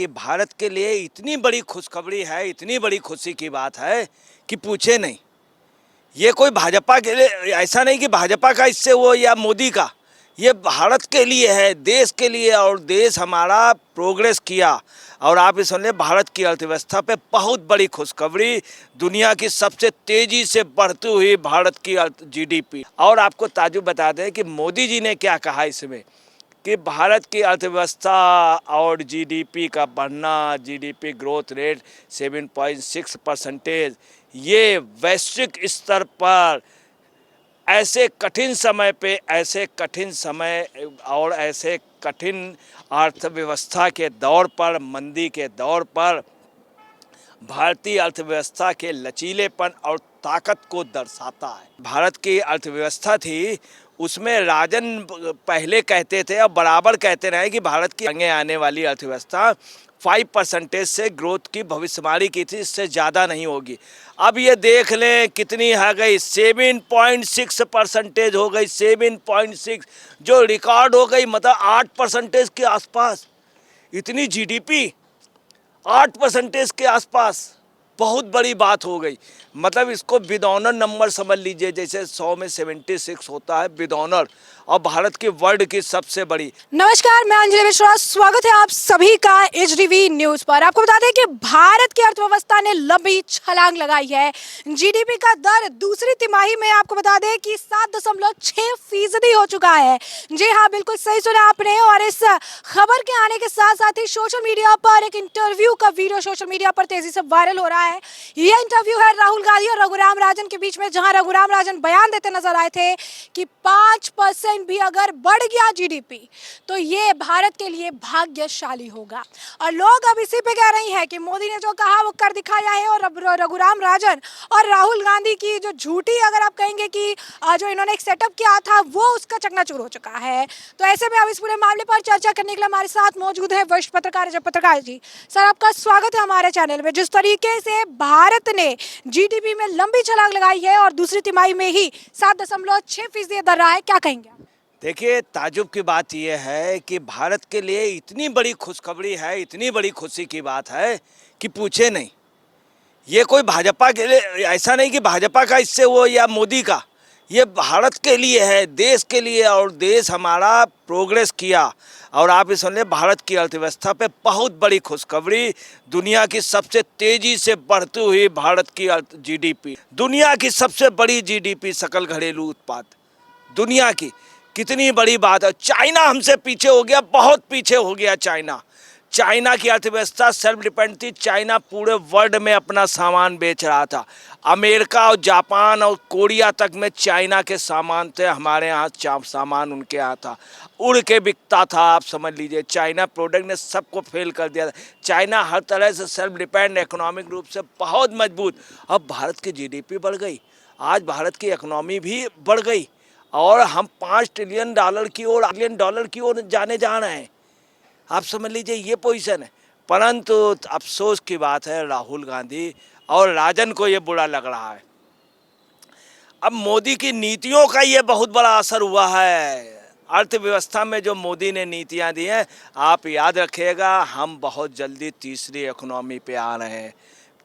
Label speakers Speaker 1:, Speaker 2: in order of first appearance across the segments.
Speaker 1: कि भारत के लिए इतनी बड़ी खुशखबरी है, इतनी बड़ी खुशी की बात है कि पूछे नहीं। ये कोई भाजपा के लिए ऐसा नहीं कि भाजपा का इससे वो या मोदी का, ये भारत के लिए है, देश के लिए। और देश हमारा प्रोग्रेस किया। और आप ये सुन लें, भारत की अर्थव्यवस्था पे बहुत बड़ी खुशखबरी, दुनिया की सबसे तेजी से बढ़ती हुई भारत की जीडीपी। और आपको ताजुब बता दें कि मोदी जी ने क्या कहा इसमें कि भारत की अर्थव्यवस्था और जीडीपी का बढ़ना, जीडीपी ग्रोथ रेट 7.6%, ये वैश्विक स्तर पर ऐसे कठिन समय पे, ऐसे कठिन समय और ऐसे कठिन अर्थव्यवस्था के दौर पर, मंदी के दौर पर भारतीय अर्थव्यवस्था के लचीलेपन और ताकत को दर्शाता है। भारत की अर्थव्यवस्था थी, उसमें राजन पहले कहते थे और बराबर कहते रहे कि भारत की आगे आने वाली अर्थव्यवस्था 5% से ग्रोथ की भविष्यवाणी की थी, इससे ज़्यादा नहीं होगी। अब ये देख लें कितनी आ गई, 7.6% हो गई, 7.6, जो रिकॉर्ड हो गई, मतलब 8% के आसपास। इतनी जीडीपी 8% के आसपास, बहुत बड़ी बात हो गई। मतलब इसको विद ऑनर नंबर समझ लीजिए, जैसे 100 में 76 होता है विद ऑनर, और भारत की वर्ल्ड की सबसे बड़ी।
Speaker 2: नमस्कार, मैं अंजलि मिश्रा, स्वागत है आप सभी का एचडीवी न्यूज पर। आपको बता दें कि भारत की अर्थव्यवस्था ने लंबी छलांग लगाई है। जीडीपी का दर दूसरी तिमाही में आपको बता दें कि 7.6% हो चुका है। जी हाँ, बिल्कुल सही सुना आपने। और इस खबर के आने के साथ साथ ही सोशल मीडिया पर एक इंटरव्यू का वीडियो सोशल मीडिया पर तेजी से वायरल हो रहा है। यह इंटरव्यू है राहुल गांधी और रघुराम राजन के बीच में, जहां रघुराम राजन बयान देते नजर आए थे कि 5% भी अगर बढ़ गया जीडीपी तो ये भारत के लिए भाग्यशाली होगा। और लोग अब इसी पे कह रही हैं कि मोदी ने जो कहा वो कर दिखाया है। और रघुराम राजन और राहुल गांधी की जो झूठी, अगर आप कहेंगे कि जो इन्होंने एक सेटअप किया था, वो उसका चकनाचूर हो चुका है। तो ऐसे में अब इस पूरे मामले पर चर्चा करने के लिए हमारे साथ मौजूद है वरिष्ठ पत्रकार अजय पत्रकार जी। सर, आपका स्वागत है हमारे चैनल में। जिस तरीके से भारत ने जीडीपी में लंबी छलांग लगाई है और दूसरी तिमाही में ही 7.6% दर रहा है, क्या कहेंगे आप?
Speaker 1: देखिए, ताजुब की बात यह है कि भारत के लिए इतनी बड़ी खुशखबरी है, इतनी बड़ी खुशी की बात है कि पूछे नहीं। ये कोई भाजपा के लिए ऐसा नहीं कि भाजपा का इससे वो या मोदी का, ये भारत के लिए है, देश के लिए। और देश हमारा प्रोग्रेस किया। और आप ये सुन लें, भारत की अर्थव्यवस्था पे बहुत बड़ी खुशखबरी, दुनिया की सबसे तेजी से बढ़ती हुई भारत की जीडीपी, दुनिया की सबसे बड़ी जीडीपी, सकल घरेलू उत्पाद दुनिया की। कितनी बड़ी बात है। चाइना हमसे पीछे हो गया, बहुत पीछे हो गया चाइना। चाइना की अर्थव्यवस्था सेल्फ डिपेंड थी। चाइना पूरे वर्ल्ड में अपना सामान बेच रहा था। अमेरिका और जापान और कोरिया तक में चाइना के सामान थे, हमारे यहाँ सामान उनके यहाँ था, उड़ के बिकता था। आप समझ लीजिए, चाइना प्रोडक्ट ने सबको फेल कर दिया था। चाइना हर तरह से सेल्फ डिपेंड, इकोनॉमिक रूप से बहुत मजबूत। अब भारत की जीडीपी बढ़ गई, आज भारत की इकोनॉमी भी बढ़ गई और हम $5 ट्रिलियन की ओर जाने जा रहे हैं। आप समझ लीजिए, ये पोजीशन है। परंतु अफसोस की बात है, राहुल गांधी और राजन को ये बुरा लग रहा है। अब मोदी की नीतियों का ये बहुत बड़ा असर हुआ है अर्थव्यवस्था में, जो मोदी ने नीतियां दी हैं। आप याद रखिएगा, हम बहुत जल्दी तीसरी इकोनॉमी पे आ रहे हैं।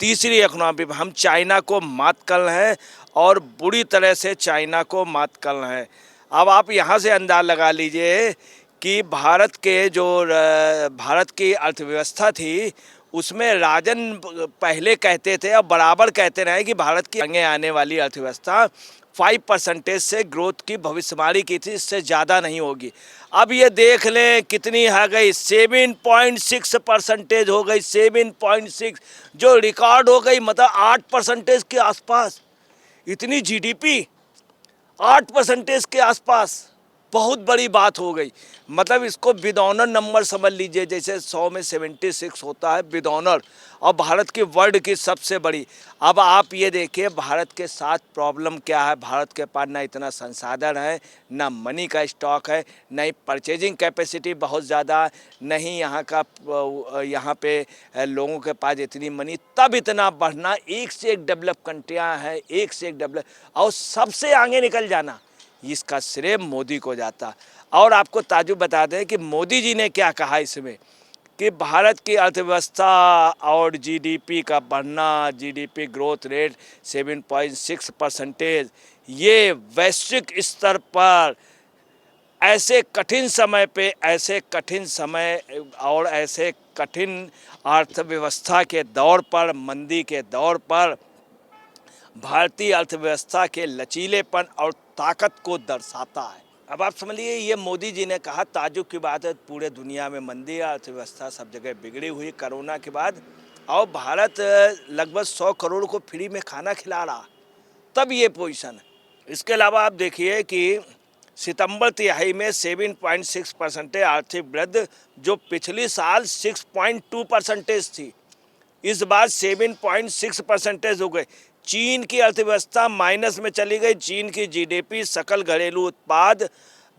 Speaker 1: तीसरी इकोनॉमी पे हम चाइना को मात कर रहे हैं और बुरी तरह से चाइना को मात कर रहे हैं। अब आप यहाँ से अंदाज़ लगा लीजिए कि भारत की अर्थव्यवस्था थी, उसमें राजन पहले कहते थे और बराबर कहते रहे कि भारत की आगे आने वाली अर्थव्यवस्था 5% से ग्रोथ की भविष्यवाणी की थी, इससे ज़्यादा नहीं होगी। अब ये देख लें कितनी आ गई, 7.6% हो गई, 7.6, जो रिकॉर्ड हो गई, मतलब 8% के आसपास। इतनी जीडीपी 8% के आसपास, बहुत बड़ी बात हो गई। मतलब इसको विद ऑनर नंबर समझ लीजिए, जैसे 100 में 76 होता है विद ऑनर, और भारत की वर्ल्ड की सबसे बड़ी। अब आप ये देखिए, भारत के साथ प्रॉब्लम क्या है। भारत के पास ना इतना संसाधन है, ना मनी का स्टॉक है, ना ही परचेजिंग कैपेसिटी बहुत ज़्यादा है, नहीं यहाँ पे लोगों के पास इतनी मनी, तब इतना बढ़ना। एक से एक डेवलप कंट्रियाँ हैं, एक से एक डेवलप, और सबसे आगे निकल जाना, इसका श्रेय मोदी को जाता। और आपको ताजुब बता दें कि मोदी जी ने क्या कहा इसमें कि भारत की अर्थव्यवस्था और जीडीपी का बढ़ना, जीडीपी ग्रोथ रेट 7.6%, ये वैश्विक स्तर पर ऐसे कठिन समय पे, ऐसे कठिन समय और ऐसे कठिन अर्थव्यवस्था के दौर पर, मंदी के दौर पर भारतीय अर्थव्यवस्था के लचीलेपन और ताकत को दर्शाता है। अब आप समझ लीजिए, ये मोदी जी ने कहा, ताज्जुब की बात है, पूरे दुनिया में मंदी है, अर्थव्यवस्था सब जगह बिगड़ी हुई कोरोना के बाद, और भारत लगभग 100 करोड़ को फ्री में खाना खिला रहा, तब ये पोजीशन है। इसके अलावा आप देखिए कि सितंबर तिहाई में 7.6% आर्थिक वृद्धि, जो पिछली साल 6.2% थी, इस बार 7.6% हो गए। चीन की अर्थव्यवस्था माइनस में चली गई। चीन की जीडीपी, सकल घरेलू उत्पाद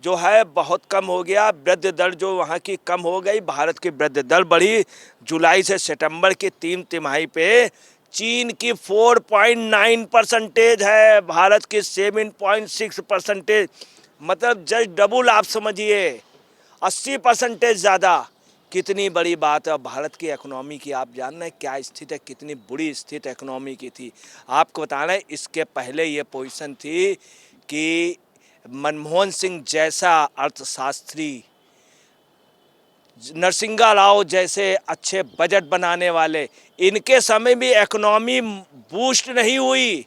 Speaker 1: जो है बहुत कम हो गया। वृद्धि दर जो वहाँ की कम हो गई, भारत की वृद्धि दर बढ़ी। जुलाई से सितंबर की 3 तिमाही पे चीन की 4.9% है, भारत की 7.6%, मतलब जस्ट डबल। आप समझिए 80% ज़्यादा। कितनी बड़ी बात है। भारत की इकोनॉमी की आप जान रहे हैं क्या स्थिति है, कितनी बुरी स्थिति इकोनॉमी की थी। आपको बताना है, इसके पहले ये पोजीशन थी कि मनमोहन सिंह जैसा अर्थशास्त्री, नरसिंहा राव जैसे अच्छे बजट बनाने वाले, इनके समय भी इकोनॉमी बूस्ट नहीं हुई।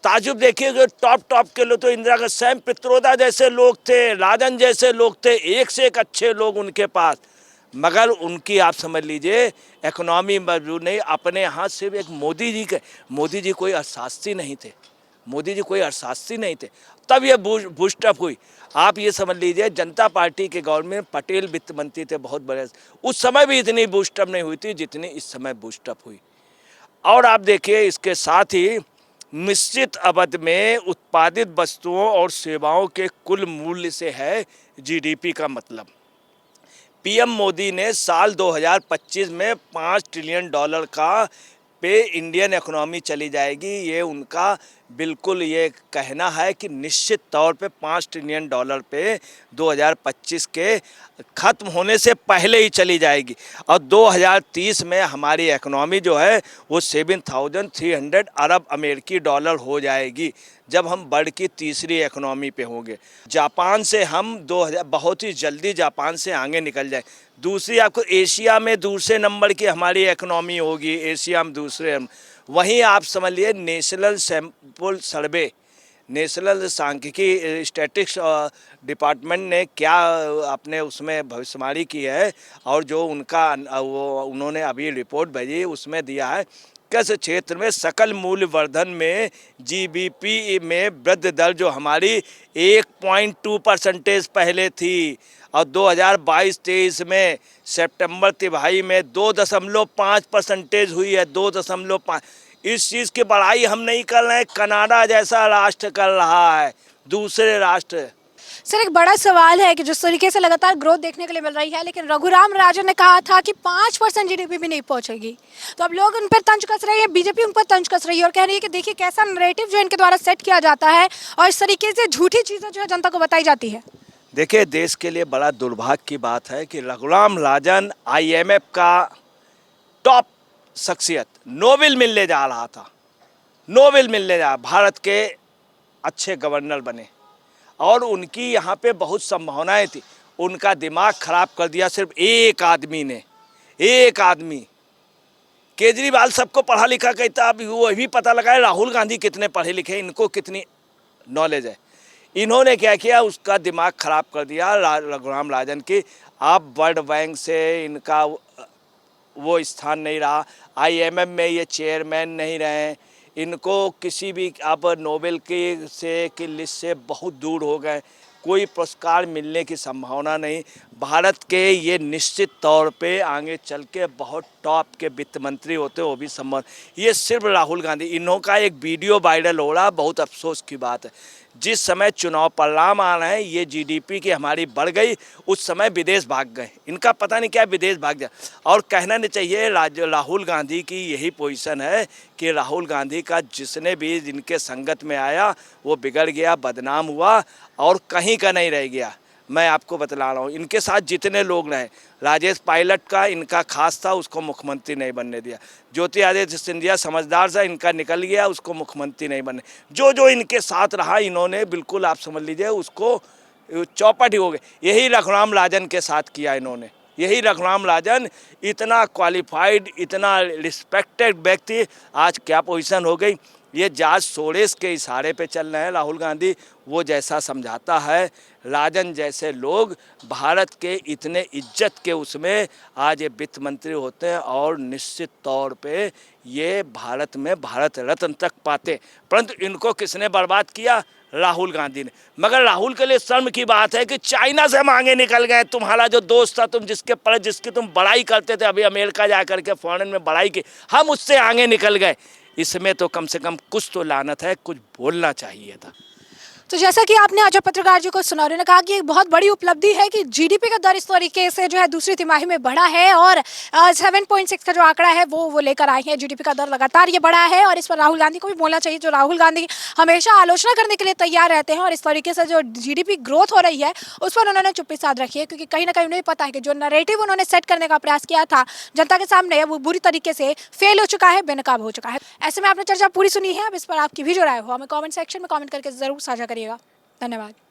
Speaker 1: ताजुब देखिए, जो टॉप के लोग तो इंदिरा गांधी, सैम पित्रोदा जैसे लोग थे, राजन जैसे लोग थे, एक से एक अच्छे लोग उनके पास, मगर उनकी आप समझ लीजिए इकोनॉमी मजबूत नहीं। अपने यहाँ सिर्फ एक मोदी जी कोई अर्थशास्त्री नहीं थे, मोदी जी कोई अर्थशास्त्री नहीं थे, तब ये बूस्टअप हुई। आप ये समझ लीजिए, जनता पार्टी के गवर्नमेंट, पटेल वित्त मंत्री थे बहुत बड़े, उस समय भी इतनी बूस्टअप नहीं हुई थी जितनी इस समय बूस्टअप हुई। और आप देखिए, इसके साथ ही निश्चित अवधि में उत्पादित वस्तुओं और सेवाओं के कुल मूल्य से है जीडीपी का मतलब। पीएम मोदी ने साल 2025 में $5 ट्रिलियन का पे इंडियन इकोनॉमी चली जाएगी, ये उनका बिल्कुल ये कहना है कि निश्चित तौर पे $5 ट्रिलियन पे 2025 के ख़त्म होने से पहले ही चली जाएगी। और 2030 में हमारी इकोनॉमी जो है वो 7,300 अरब अमेरिकी डॉलर हो जाएगी, जब हम वर्ल्ड की तीसरी इकोनॉमी पे होंगे। जापान से हम 2000 बहुत ही जल्दी जापान से आगे निकल जाए। दूसरी, आपको एशिया में दूसरे नंबर की हमारी इकोनॉमी होगी, एशिया में दूसरे। वहीं आप समझ लिए नेशनल सैंपल सर्वे, नेशनल सांख्यिकी स्टैटिक्स डिपार्टमेंट ने क्या अपने उसमें भविष्यवाणी की है, और जो उनका वो उन्होंने अभी रिपोर्ट भेजी, उसमें दिया है किस क्षेत्र में सकल मूल्य वर्धन में जीबीपी में वृद्धि दर जो हमारी 1.2% पहले थी, और 2022-23 में सितंबर तिमाही में 2.5% हुई है, 2.5। इस चीज़ की बड़ाई हम नहीं कर रहे हैं, कनाडा जैसा राष्ट्र कर रहा है, दूसरे राष्ट्र।
Speaker 2: सर, एक बड़ा सवाल है कि जिस तरीके से लगातार ग्रोथ देखने के लिए मिल रही है, लेकिन रघुराम राजन ने कहा था कि 5% जीडीपी भी नहीं पहुंचेगी, तो अब लोग उन पर तंज कस रहे हैं, बीजेपी उन पर तंज कस रही है और कह रही है कि देखिए कैसा नैरेटिव जो इनके द्वारा सेट किया जाता है और इस तरीके से झूठी चीज़ें जो है जनता को बताई जाती है।
Speaker 1: देखिए, देश के लिए बड़ा दुर्भाग्य की बात है कि रघुराम राजन IMF का टॉप शख्सियत, नोबेल मिलने जा रहा था, नोबेल मिलने जा, भारत के अच्छे गवर्नर बने, और उनकी यहाँ पे बहुत संभावनाएं थी। उनका दिमाग खराब कर दिया सिर्फ एक आदमी ने, एक आदमी। केजरीवाल सबको पढ़ा लिखा कहता, अब वो भी पता लगाए राहुल गांधी कितने पढ़े लिखे, इनको कितनी नॉलेज है। इन्होंने क्या किया, उसका दिमाग खराब कर दिया रघुराम राजन की। अब वर्ल्ड बैंक से इनका वो स्थान नहीं रहा, IMF में ये चेयरमैन नहीं रहे, इनको किसी भी अब नोबेल की लिस्ट से बहुत दूर हो गए, कोई पुरस्कार मिलने की संभावना नहीं। भारत के ये निश्चित तौर पे आगे चल के बहुत टॉप के वित्त मंत्री होते, वो भी संभव। ये सिर्फ राहुल गांधी, इन्हों का एक वीडियो वायरल हो रहा, बहुत अफसोस की बात है। जिस समय चुनाव परिणाम आ रहे हैं, ये जीडीपी की हमारी बढ़ गई, उस समय विदेश भाग गए, इनका पता नहीं क्या विदेश भाग गया। और कहना नहीं चाहिए, राहुल गांधी की यही पोजीशन है कि राहुल गांधी का जिसने भी जिनके संगत में आया वो बिगड़ गया, बदनाम हुआ और कहीं का नहीं रह गया। मैं आपको बतला रहा हूँ, इनके साथ जितने लोग रहे, राजेश पायलट का इनका खास था, उसको मुख्यमंत्री नहीं बनने दिया। ज्योतिरादित्य सिंधिया समझदार था, इनका निकल गया, उसको मुख्यमंत्री नहीं बनने। जो जो इनके साथ रहा, इन्होंने बिल्कुल आप समझ लीजिए उसको चौपट ही हो गए। यही रघुराम राजन के साथ किया इन्होंने। यही रघुराम राजन इतना क्वालिफाइड, इतना रिस्पेक्टेड व्यक्ति, आज क्या पोजीशन हो गई। ये जॉर्ज सोरेस के इशारे पे चल रहे हैं राहुल गांधी। वो जैसा समझाता है, राजन जैसे लोग भारत के इतने इज्जत के उसमें आज ये वित्त मंत्री होते हैं और निश्चित तौर पे ये भारत में भारत रत्न तक पाते। परंतु इनको किसने बर्बाद किया? राहुल गांधी ने। मगर राहुल के लिए शर्म की बात है कि चाइना से मांगे निकल गए। तुम्हारा जो दोस्त था, तुम जिसकी तुम बड़ाई करते थे, अभी अमेरिका जा करके फॉरेन में बड़ाई की, हम उससे आगे निकल गए। इसमें तो कम से कम कुछ तो लानत है, कुछ बोलना चाहिए था।
Speaker 2: तो जैसा कि आपने आज पत्रकार जी को सुना, उन्होंने कहा कि एक बहुत बड़ी उपलब्धि है कि जीडीपी का दर इस तरीके से जो है दूसरी तिमाही में बढ़ा है और 7.6 का जो आंकड़ा है वो लेकर आए हैं। जीडीपी का दर लगातार ये बढ़ा है और इस पर राहुल गांधी को भी बोलना चाहिए। जो राहुल गांधी हमेशा आलोचना करने के लिए तैयार रहते हैं और इस तरीके से जो जीडीपी ग्रोथ हो रही है उस पर उन्होंने चुप्पी साध रखी है, क्योंकि कहीं ना कहीं उन्हें पता है कि जो नैरेटिव उन्होंने सेट करने का प्रयास किया था जनता के सामने, वो बुरी तरीके से फेल हो चुका है, बेनकाब हो चुका है। ऐसे में आपने चर्चा पूरी सुनी है, अब इस पर आपकी भी जो राय हो हमें कॉमेंट सेक्शन में कॉमेंट करके जरूर साझा करिएगा। धन्यवाद।